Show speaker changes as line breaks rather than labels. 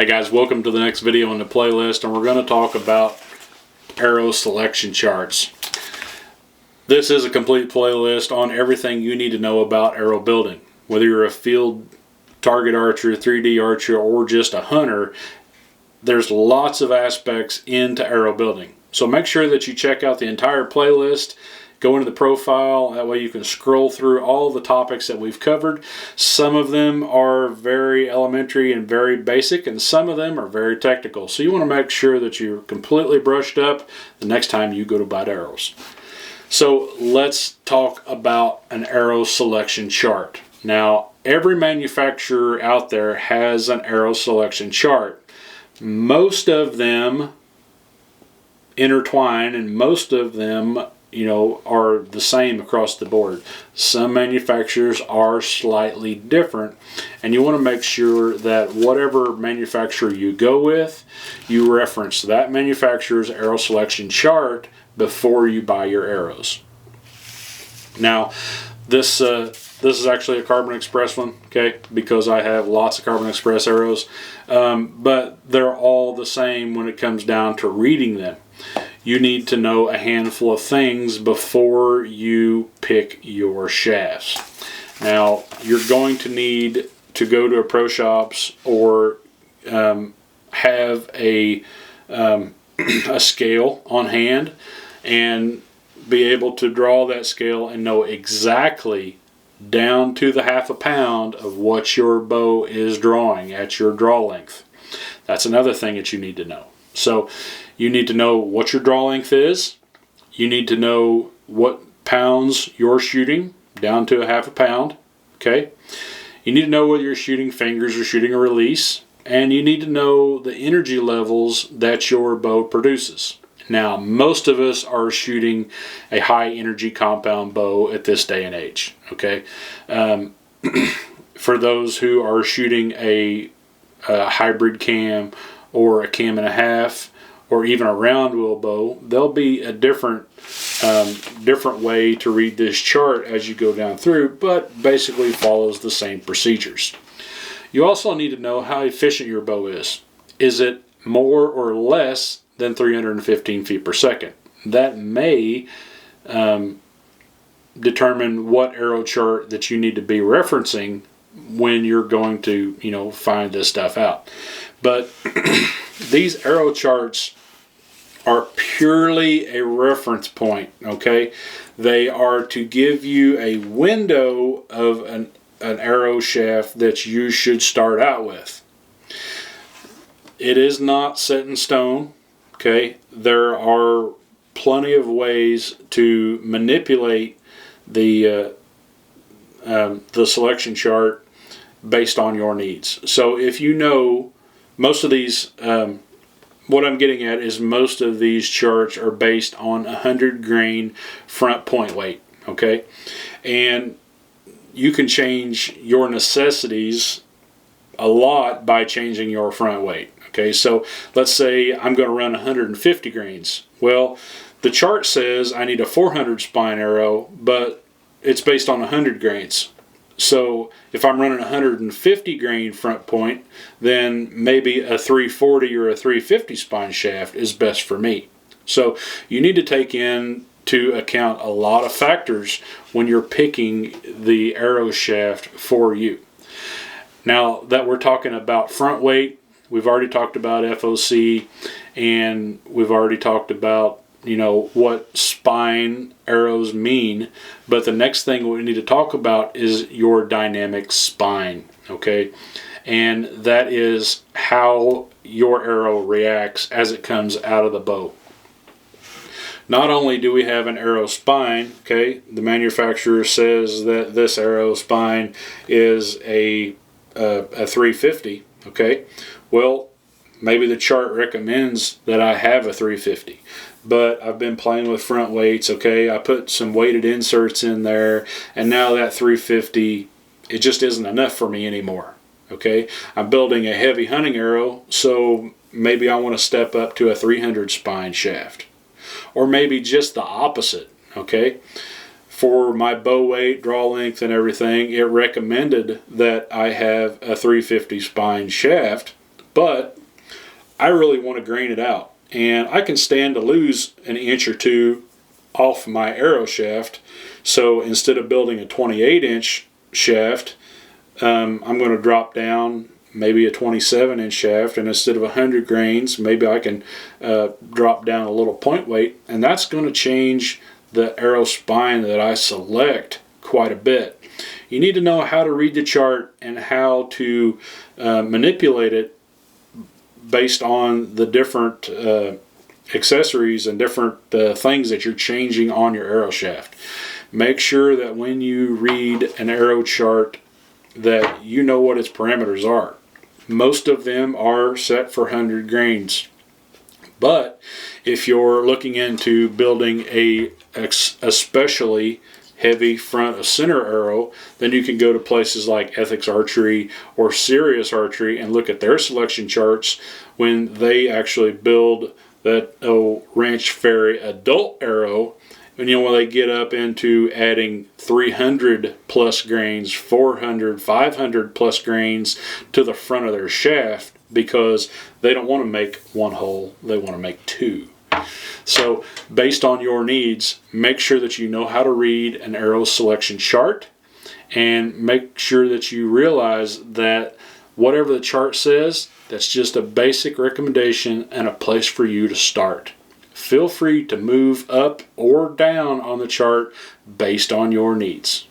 Hey guys, welcome to the next video in the playlist, and we're going to talk about arrow selection charts. This is a complete playlist on everything you need to know about arrow building. Whether you're a field target archer, 3D archer, or just a hunter, there's lots of aspects into arrow building. So make sure that you check out the entire playlist. Go into the profile, that way you can scroll through all the topics that we've covered. Some of them are very elementary and very basic, and some of them are very technical. So you want to make sure that you're completely brushed up the next time you go to buy arrows. So let's talk about an arrow selection chart. Now, every manufacturer out there has an arrow selection chart. Most of them intertwine, and most of them are the same across the board. Some manufacturers are slightly different, and you want to make sure that whatever manufacturer you go with, you reference that manufacturer's arrow selection chart before you buy your arrows. Now, this is actually a Carbon Express one, okay, because I have lots of Carbon Express arrows, but they're all the same when it comes down to reading them. You need to know a handful of things before you pick your shafts. Now, you're going to need to go to a pro shops or have a scale on hand and be able to draw that scale and know exactly down to the half a pound of what your bow is drawing at your draw length. That's another thing that you need to know. So you need to know what your draw length is. You need to know what pounds you're shooting, down to a half a pound. Okay. You need to know whether you're shooting fingers or shooting a release. And you need to know the energy levels that your bow produces. Now, most of us are shooting a high energy compound bow at this day and age. Okay. For those who are shooting a hybrid cam or a cam and a half, or even a round wheel bow, there'll be a different way to read this chart as you go down through, but basically follows the same procedures. You also need to know how efficient your bow is. Is it more or less than 315 feet per second? That may determine what arrow chart that you need to be referencing when you're going to, find this stuff out. But these arrow charts are purely a reference point, okay? They are to give you a window of an arrow shaft that you should start out with. It is not set in stone, okay? There are plenty of ways to manipulate the selection chart based on your needs. So if you know, most of these, what I'm getting at is most of these charts are based on 100 grain front point weight, okay? And you can change your necessities a lot by changing your front weight, okay? So let's say I'm going to run 150 grains. Well, the chart says I need a 400 spine arrow, but it's based on 100 grains. So if I'm running 150 grain front point, then maybe a 340 or a 350 spine shaft is best for me. So you need to take into account a lot of factors when you're picking the arrow shaft for you. Now that we're talking about front weight, we've already talked about FOC, and we've already talked about what spine arrows mean, but the next thing we need to talk about is your dynamic spine, okay? And that is how your arrow reacts as it comes out of the bow. Not only do we have an arrow spine, okay, the manufacturer says that this arrow spine is a 350, okay? Well, maybe the chart recommends that I have a 350. But I've been playing with front weights, okay? I put some weighted inserts in there, and now that 350, it just isn't enough for me anymore, okay? I'm building a heavy hunting arrow, so maybe I want to step up to a 300 spine shaft. Or maybe just the opposite, okay? For my bow weight, draw length, and everything, it recommended that I have a 350 spine shaft, But I really want to grain it out, and I can stand to lose an inch or two off my arrow shaft. So instead of building a 28-inch shaft, I'm going to drop down maybe a 27-inch shaft, and instead of 100 grains, maybe I can drop down a little point weight, and that's going to change the arrow spine that I select quite a bit. You need to know how to read the chart and how to manipulate it based on the different accessories and different things that you're changing on your arrow shaft. Make sure that when you read an arrow chart that you know what its parameters are. Most of them are set for 100 grains. But if you're looking into building a especially heavy front of center arrow, then you can go to places like Ethics Archery or Serious Archery and look at their selection charts when they actually build that Ranch Fairy adult arrow. And when they get up into adding 300 plus grains, 400, 500 plus grains to the front of their shaft, because they don't want to make one hole, they want to make two. So based on your needs, make sure that you know how to read an arrow selection chart, and make sure that you realize that whatever the chart says, that's just a basic recommendation and a place for you to start. Feel free to move up or down on the chart based on your needs.